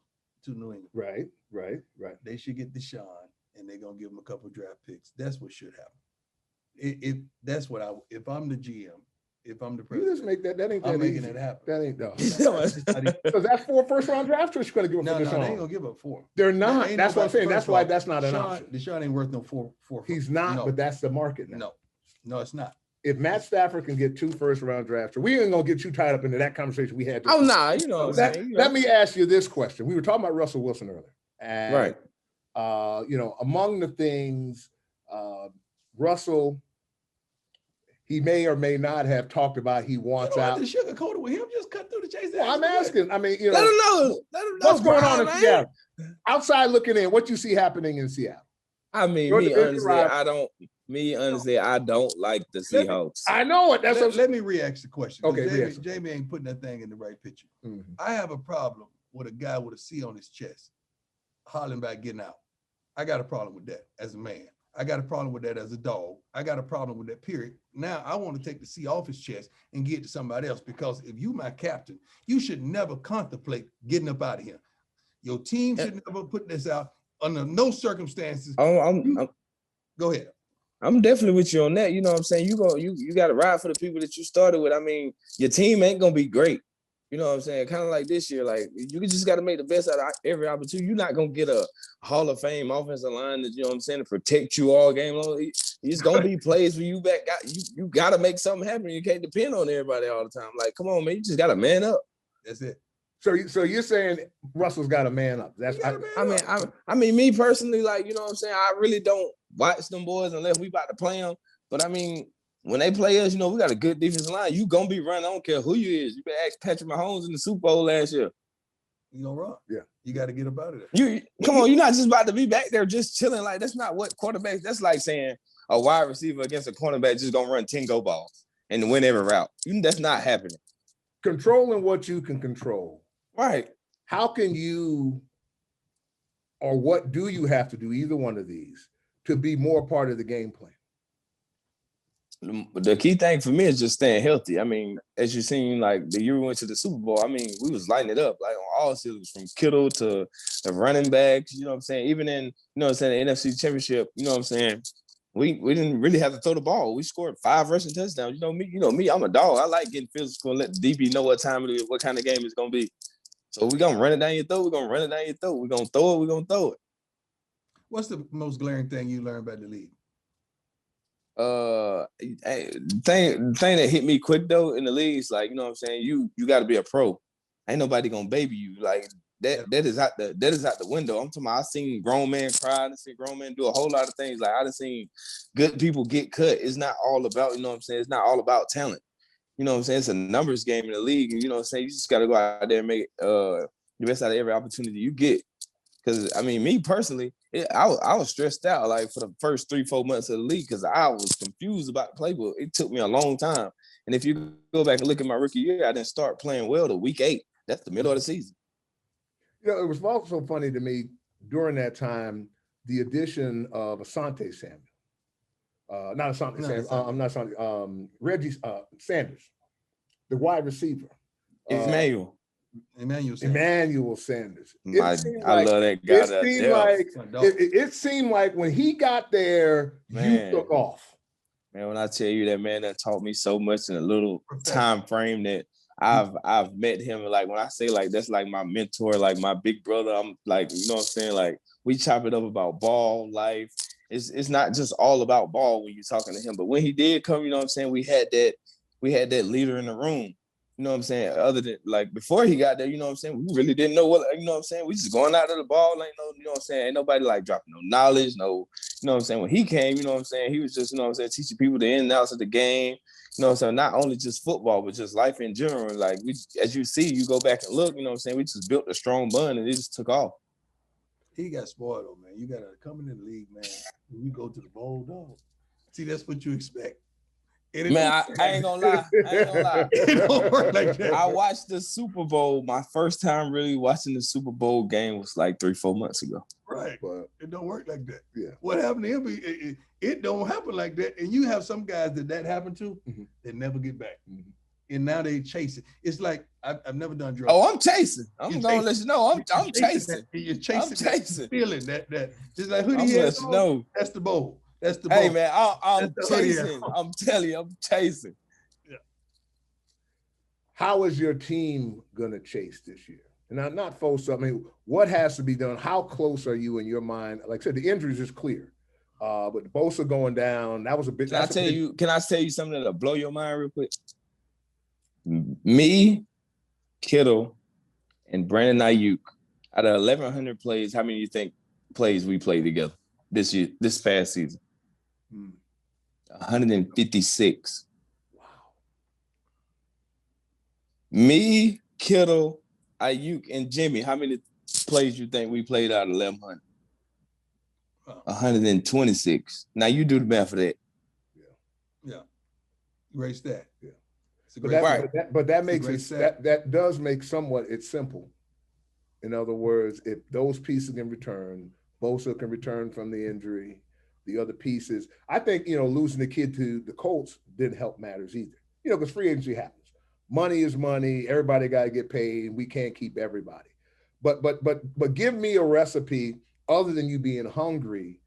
to New England. Right. They should get Deshaun, and they're going to give him a couple draft picks. That's what should happen. If I'm the GM, if I'm the president. You just make that ain't that I'm making easy. it happen. That ain't because that's 4 first-round draft picks you're going to give them for Deshaun. No, they ain't going to give up 4. They're not. That's what I'm saying. That's why that's not an option. Deshaun ain't worth no 4. He's not, but that's the market now. No, it's not. If Matt Stafford can get 2 first-round draft picks, we ain't going to get you tied up into that conversation we had. Let me ask you this question. We were talking about Russell Wilson earlier. And, right. Among the things, Russell, he may or may not have talked about he wants You don't out. have to sugarcoat it with him. Just cut through the chase. Well, I'm asking. I mean, Let him know. Let him know. what's going on in man. Seattle? Outside looking in, what you see happening in Seattle? I mean, Your me division honestly, rival. I don't like the Seahawks. I know it. That's let me re-ask the question. Okay, Jamie ain't putting that thing in the right picture. Mm-hmm. I have a problem with a guy with a C on his chest hollering about getting out. I got a problem with that as a man. I got a problem with that as a dog. I got a problem with that, period. Now I want to take the C off his chest and get to somebody else, because if you my captain, you should never contemplate getting up out of here. Your team should never put this out under no circumstances. Go ahead. I'm definitely with you on that. You know what I'm saying? You got to ride for the people that you started with. I mean, your team ain't going to be great. You know what I'm saying? Kind of like this year, like you just got to make the best out of every opportunity. You're not going to get a Hall of Fame offensive line that, you know what I'm saying, to protect you all game long. It's going to be plays where you got to make something happen. You can't depend on everybody all the time. Like, come on, man, you just got to man up. That's it. So you're saying Russell's got to man up. I mean, me personally, like, you know what I'm saying? I really don't watch them boys unless we about to play them. But I mean, when they play us, you know, we got a good defensive line. You gonna be running. I don't care who you is. You better ask Patrick Mahomes in the Super Bowl last year. You gonna run? Yeah. You got to get up out of there. You come on. You're not just about to be back there just chilling. Like, that's not what quarterbacks. That's like saying a wide receiver against a cornerback just gonna run 10 go balls and win every route. That's not happening. Controlling what you can control. Right. How can you, or what do you have to do, either one of these, to be more part of the game plan? The key thing for me is just staying healthy. I mean, as you seen, like the year we went to the Super Bowl, I mean, we was lighting it up like on all cylinders, from Kittle to the running backs. You know what I'm saying? Even in, you know what I'm saying, the NFC Championship, you know what I'm saying? We didn't really have to throw the ball. We scored 5 rushing touchdowns. You know me, I'm a dog. I like getting physical and let the DB know what time it is, what kind of game it's gonna be. So we're gonna run it down your throat. We're gonna run it down your throat. We're gonna throw it. We're gonna throw it. What's the most glaring thing you learned about the league? Thing that hit me quick though in the league is, like, you know what I'm saying, you got to be a pro. Ain't nobody gonna baby you. Like that is out the window. I'm talking about, I seen grown men cry. I seen grown men do a whole lot of things. Like, I done seen good people get cut. It's not all about, you know what I'm saying, it's not all about talent. You know what I'm saying? It's a numbers game in the league. And you know what I'm saying? You just got to go out there and make the best out of every opportunity you get. Because, I mean, me personally, I was stressed out, like, for the first 3-4 months of the league, because I was confused about the playbook. It took me a long time. And if you go back and look at my rookie year, I didn't start playing well till week 8. That's the middle of the season. You know, it was also funny to me during that time, the addition of Asante Samuel. Not Asante Samuel. Reggie Sanders, the wide receiver. Emmanuel Sanders. I love that guy. It seemed like when he got there, you took off. Man, when I tell you that, man, that taught me so much in a little time frame that I've met him. Like, when I say, like, that's like my mentor, like my big brother. I'm like, you know what I'm saying? Like, we chop it up about ball, life. It's not just all about ball when you're talking to him. But when he did come, you know what I'm saying, we had that leader in the room. You know what I'm saying? Other than, like, before he got there, you know what I'm saying, we really didn't know what, you know what I'm saying? We just going out of the ball, ain't no, you know what I'm saying? Ain't nobody, like, dropping no knowledge, no, you know what I'm saying? When he came, you know what I'm saying, he was just, you know what I'm saying, teaching people the ins and outs of the game. You know what I'm saying? Not only just football, but just life in general. Like, we, as you see, you go back and look, you know what I'm saying, we just built a strong bond and it just took off. He got spoiled, though, man. You got to come in the league, man. When you go to the bowl, dog. See, that's what you expect. Man, I ain't gonna lie. It don't work like that. I watched the Super Bowl. My first time really watching the Super Bowl game was like 3-4 months ago. Right. But it don't work like that. Yeah. What happened to him, it don't happen like that. And you have some guys that happened to, that never get back. Mm-hmm. And now they chase it. It's like, I've never done drugs. Oh, I'm chasing. I'm going to let you know. I'm chasing. You're chasing. Feeling that. Just like, who do you know? That's the bowl. That's the bowl. Hey, man, I'm chasing. I'm telling you, I'm chasing. Yeah. How is your team going to chase this year? And not force. I mean, what has to be done? How close are you in your mind? Like I said, the injuries is clear. But the Bosa going down, that was a bit. Can I tell you something that'll blow your mind real quick? Me, Kittle, and Brandon Ayuk, out of 1,100 plays, how many do you think plays we played together this past season? 156. Me, Kittle, Ayuk, and Jimmy. How many plays you think we played out of 1,100? 126. Now you do the math for that. Yeah. Great stat. Yeah. It's a great But that makes great it stat. that does make somewhat it's simple. In other words, if those pieces can return, Bosa can return from the injury, the other pieces. I think, losing the kid to the Colts didn't help matters either. Because free agency happens. Money is money. Everybody got to get paid. We can't keep everybody. But give me a recipe other than you being hungry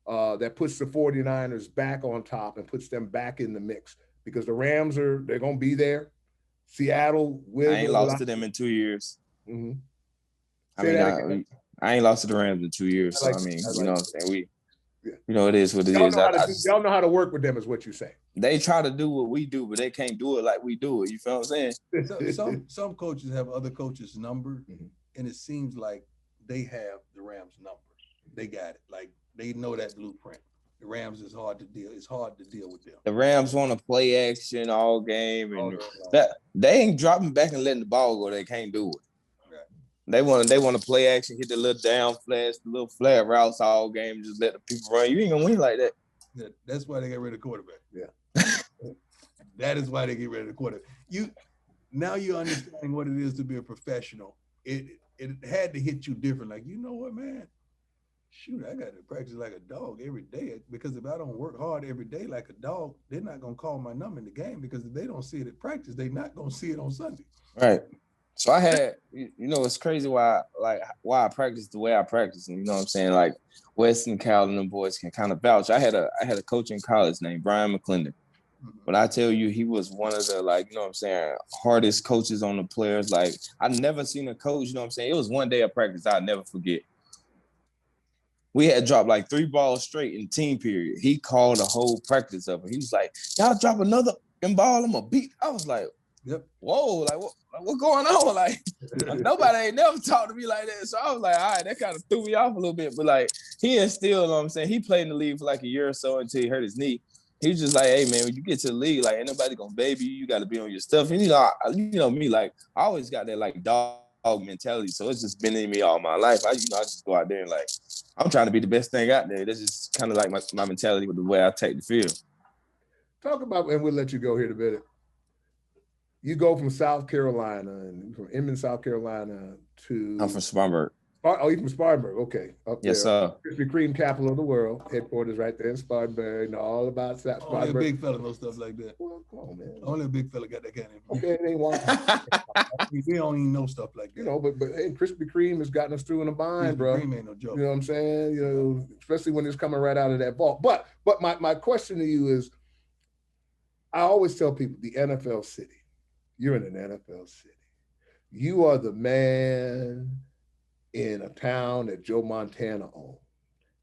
that puts the 49ers back on top and puts them back in the mix. Because the Rams they're going to be there. Seattle will. I ain't lost to them in 2 years. Mm-hmm. I ain't lost to the Rams in 2 years. So, you know what I'm saying? It is what it is. Y'all know how to work with them is what you say. They try to do what we do, but they can't do it like we do it. You feel what I'm saying? Some coaches have other coaches' number, and it seems like they have the Rams' number. They got it. Like, they know that blueprint. The Rams is hard to deal. It's hard to deal with them. The Rams want to play action all game, and they ain't dropping back and letting the ball go. They can't do it. They want to play action, hit the little down flats, the little flat routes all game, just let the people run. You ain't gonna win like that. Yeah, that's why they get rid of the quarterback. Yeah. That is why they get rid of the quarterback. Now you understand what it is to be a professional. It had to hit you different. Like, you know what, man? Shoot, I got to practice like a dog every day, because if I don't work hard every day like a dog, they're not gonna call my number in the game, because if they don't see it at practice, they're not gonna see it on Sunday. Right. So I had, it's crazy why I practice the way I practice, and you know what I'm saying, like Wes and Cal and them boys can kind of vouch. I had a coach in college named Brian McClendon, but I tell you, he was one of the hardest coaches on the players. Like, I never seen a coach. You know what I'm saying? It was one day of practice I'll never forget. We had dropped like 3 balls straight in team period. He called the whole practice up, and he was like, "Y'all drop another ball, I'm gonna beat." I was like, "Yep, whoa, like what going on?" Like, nobody ain't never talked to me like that. So I was like, all right, that kind of threw me off a little bit. But like, he instilled, you know what I'm saying, he played in the league for like a year or so until he hurt his knee. He was just like, "Hey man, when you get to the league, like, ain't nobody gonna baby you. You got to be on your stuff." And you know me, like, I always got that like dog mentality. So it's just been in me all my life. I just go out there and like, I'm trying to be the best thing out there. That's just kind of like my mentality with the way I take the field. Talk about, and we'll let you go here in a minute. You go from South Carolina, and from Inman, South Carolina to... I'm from Spartanburg. Oh, you're from Spartanburg. Okay. Up there. Yes, sir. Krispy Kreme capital of the world. Headquarters right there in Spartanburg. And all about Spartanburg. Only a big fella knows stuff like that. Well, come on, man. Only a big fella got that kind of... Okay, it ain't one. We don't even know stuff like that. But hey, Krispy Kreme has gotten us through in a bind, bro. Kreme ain't no joke. You know what I'm saying? Especially when it's coming right out of that vault. But my question to you is, I always tell people, the NFL city. You're in an NFL city. You are the man in a town that Joe Montana owned,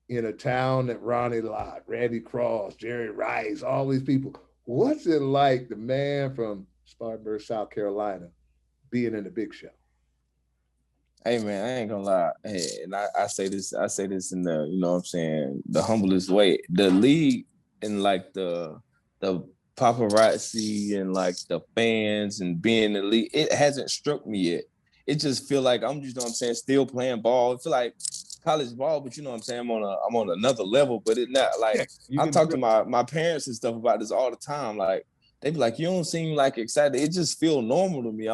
in a town that Ronnie Lott, Randy Cross, Jerry Rice, all these people. What's it like, the man from Spartanburg, South Carolina, being in the big show? Hey man, I ain't gonna lie. Hey, and I say this in the, you know what I'm saying, the humblest way. The league and like the paparazzi and like the fans and being the league, it hasn't struck me yet. It just feel like I'm just, you know what I'm saying, still playing ball. I feel like college ball, but you know what I'm saying, I'm on another level, but it not like, I talk to my parents and stuff about this all the time. Like, they be like, "You don't seem like excited." It just feel normal to me.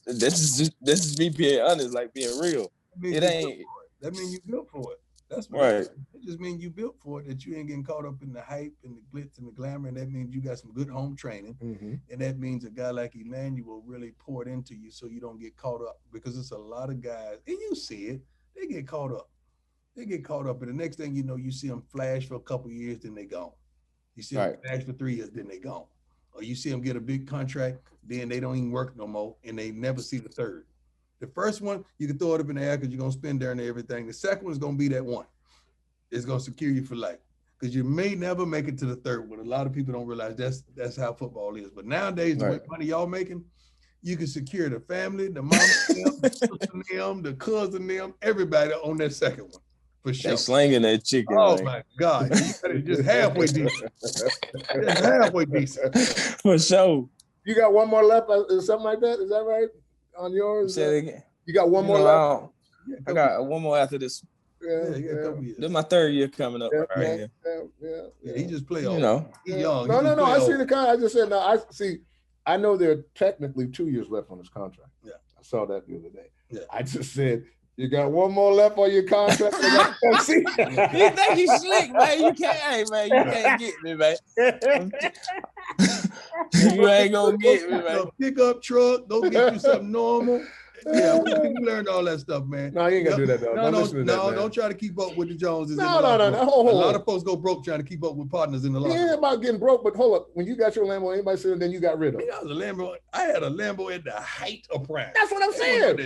This is me being honest, like being real. It ain't. That means you built for it. That's what right. It just means you built for it, that you ain't getting caught up in the hype and the glitz and the glamour. And that means you got some good home training. Mm-hmm. And that means a guy like Emmanuel really poured into you so you don't get caught up, because it's a lot of guys, and you see it, they get caught up. And the next thing you know, you see them flash for a couple of years, then they gone. You see them flash for 3 years, then they gone. Or you see them get a big contract, then they don't even work no more, and they never see the third. The first one, you can throw it up in the air because you're going to spend there and everything. The second one is going to be that one. It's going to secure you for life, because you may never make it to the third one. A lot of people don't realize that's how football is. But nowadays, the money y'all making, you can secure the family, the mama, the sister, them, the cousin, them, everybody on that second one. For sure. They slinging that chicken. Oh, my God. Just halfway decent. Just halfway decent. For sure. You got one more left or something like that? Is that right? on yours? Say it again. You got one You more know, left? I got one more after this. Yeah, he got a couple years. This is my third year coming up right here. Yeah, he just play You old. know. He young. No. I see old. the kind. I just said no. I see. I know there are technically 2 years left on his contract. Yeah, I saw that the other day. Yeah. I just said you got one more left on your contract. You think you slick, man? You can't, hey, man. You can't get me, man. You ain't gonna get me, man. Pickup truck. Go get you something normal. Yeah, we learned all that stuff, man. No, you ain't gonna do that though. Don't try to keep up with the Joneses. No. A lot of folks go broke trying to keep up with partners in the locker. Yeah, about getting broke, but hold up. When you got your Lambo, anybody said then you got rid of it. I was a Lambo. I had a Lambo at the height of prime. That's what I'm saying.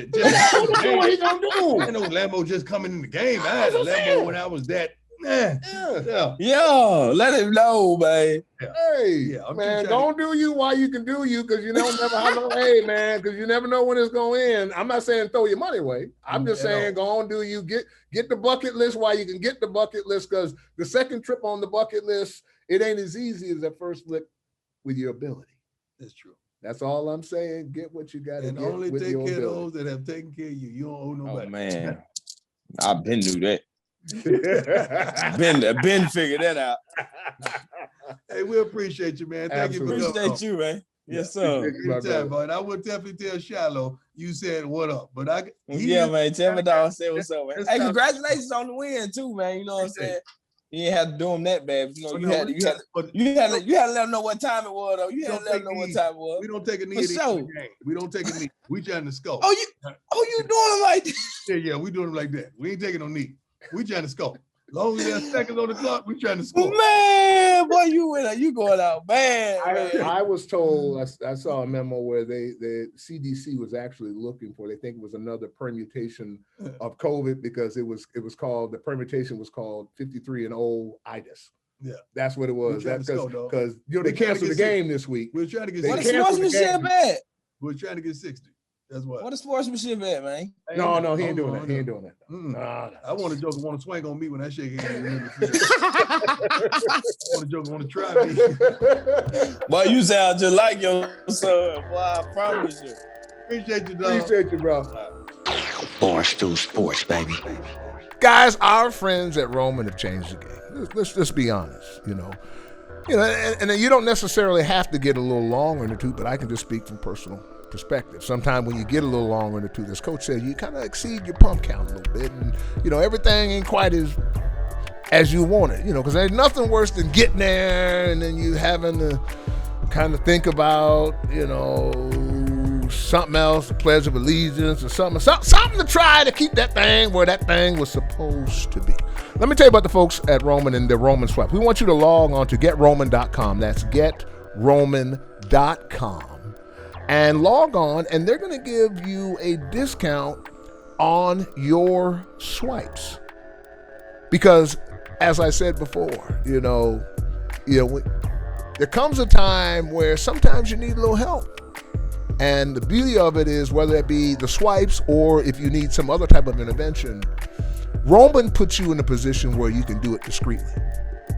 What he gonna do? I know Lambo just coming in the game. I had a Lambo when I was that. Yo, let him know, man. Hey, man, don't do you while you can do you, because you don't never have no. Hey, man, because you never know when it's going to end. I'm not saying throw your money away. I'm just saying go on, do you get the bucket list while you can get the bucket list, because the second trip on the bucket list, it ain't as easy as that first lick with your ability. That's true. That's all I'm saying. Get what you got to get. Only with take your care ability. of those that have taken care of you. You don't owe nobody. Oh man, I've been knew that. been figured that out. Hey, we appreciate you, man. Thank Absolutely. you for coming. Appreciate you, man. Yes, sir. Anytime, man. I would definitely tell Shiloh you said what up, but man. Tell my dog say what's up, man. Hey, congratulations on the win too, man. You know what I'm saying? You ain't have to do him that bad. You know, you had to let him know what time it was, though. You had to let him know what time it was. We don't take a knee at the end of the game. We don't take a knee. We trying to score. You doing it like that? Yeah, we doing it like that. We ain't taking no knee. We trying to score. As long as there's seconds on the clock, we trying to score. Man, boy, you going out, man. I was told, I saw a memo where the CDC was actually looking for, they think it was another permutation of COVID, because it was called, the permutation was called 53 and 0 itis. Yeah, that's what it was. That's because they canceled the game this week. We're trying to get. What sportsmanship at? We're trying to get 60. That's what. What is sportsmanship at, man? No, he ain't doing that. He ain't doing that. No. I want a joker want to swing on me when I shake hands. I want a joker want to try me. Boy, you sound just like your son. Boy, I promise you. Appreciate you, dog. Appreciate you, bro. Barstool Sports, baby. Guys, our friends at Roman have changed the game. Let's just be honest, you know, and you don't necessarily have to get a little longer in the tooth, but I can just speak from personal perspective. Sometimes when you get a little longer in the tooth, as Coach said, you kind of exceed your pump count a little bit, and everything ain't quite as you want it, because there's nothing worse than getting there and then you having to kind of think about, something else, the Pledge of Allegiance or something to try to keep that thing where that thing was supposed to be. Let me tell you about the folks at Roman and the Roman Swipe. We want you to log on to GetRoman.com. That's GetRoman.com. And log on, and they're going to give you a discount on your swipes. Because, as I said before, there comes a time where sometimes you need a little help. And the beauty of it is, whether it be the swipes or if you need some other type of intervention, Roman puts you in a position where you can do it discreetly.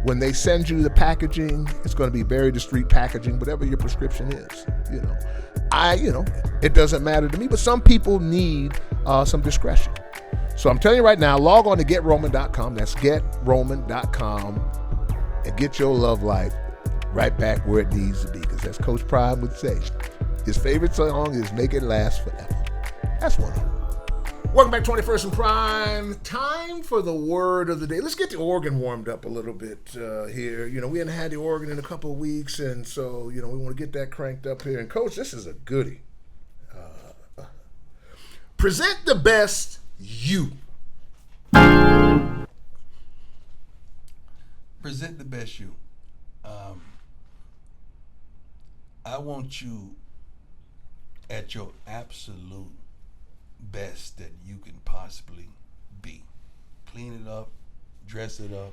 When they send you the packaging, it's going to be very discreet packaging, whatever your prescription is. It doesn't matter to me, but some people need some discretion. So I'm telling you right now, log on to GetRoman.com. That's GetRoman.com, and get your love life right back where it needs to be. Because as Coach Prime would say, his favorite song is "Make It Last Forever." That's one of them. Welcome back, 21st and Prime. Time for the word of the day. Let's get the organ warmed up a little bit here. We hadn't had the organ in a couple of weeks, and so, we want to get that cranked up here. And, Coach, this is a goodie. Present the best you. Present the best you. I want you at your absolute best that you can possibly be. Clean it up, dress it up,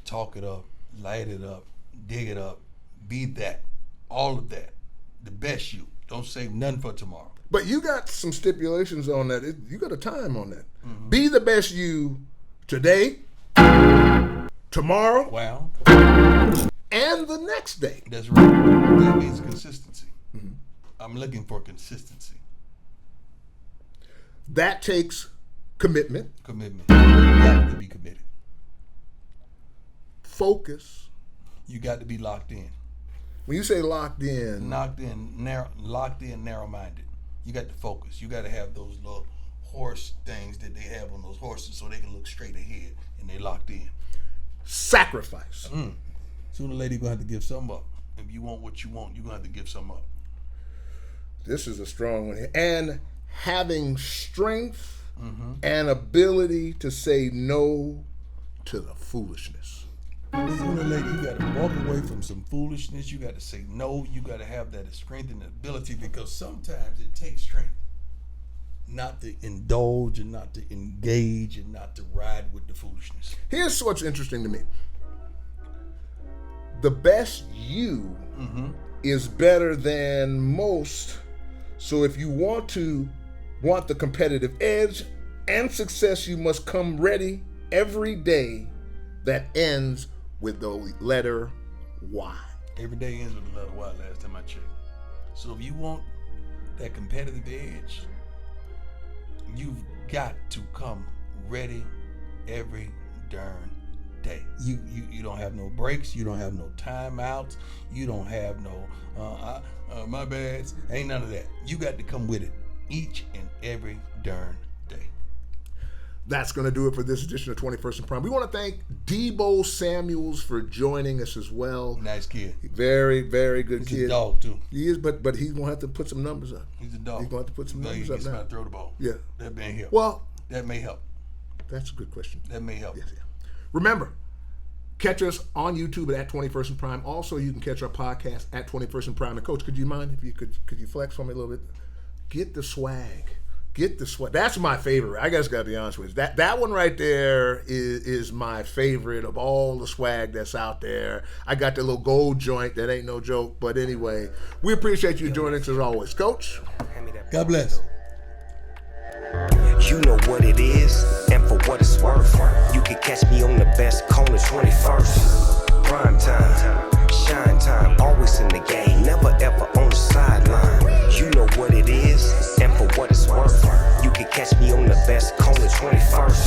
talk it up, light it up, dig it up, be that, all of that, the best you. Don't save nothing for tomorrow. But you got some stipulations on that. You got a time on that. Mm-hmm. Be the best you today, tomorrow, and the next day. That's right. That means consistency. Mm-hmm. I'm looking for consistency. That takes commitment. Commitment. You got to be committed. Focus. You got to be locked in. When you say locked in, narrow-minded. You got to focus. You got to have those little horse things that they have on those horses so they can look straight ahead and they locked in. sacrifice. Sooner or later, you're going to have to give some up. If you want what you want, you're going to have to give some up. This is a strong one here. And having strength and ability to say no to the foolishness. Sooner or later, you got to walk away from some foolishness. You got to say no. You got to have that strength and ability, because sometimes it takes strength not to indulge and not to engage and not to ride with the foolishness. Here's what's interesting to me. The best you is better than most. So if you want the competitive edge and success, you must come ready every day. That ends with the letter Y. Every day ends with the letter Y, last time I checked. So if you want that competitive edge, you've got to come ready every darn day. You don't have no breaks. You don't have no timeouts. You don't have no my bads. Ain't none of that. You got to come with it each and every darn day. That's going to do it for this edition of 21st and Prime. We want to thank Deebo Samuel for joining us as well. Nice kid. Very, very good kid. He's a dog, too. He is, but he's going to have to put some numbers up. He's a dog. He's going to have to put some numbers up now. To throw the ball. Yeah. That may help. Well, that may help. That's a good question. That may help. Yes, yeah. Remember, catch us on YouTube at 21st and Prime. Also, you can catch our podcast at 21st and Prime. And Coach, could you mind if you could you flex for me a little bit? Get the swag. Get the swag. That's my favorite. I guess got to be honest with you. That one right there is my favorite of all the swag that's out there. I got the little gold joint that ain't no joke. But anyway, we appreciate you joining us as always, Coach. God bless. You know what it is, and for what it's worth, you can catch me on the best corner 21st. Prime time, shine time, always in the game, never ever on the sideline. You know what it is, and for what it's worth, you can catch me on the best corner 21st.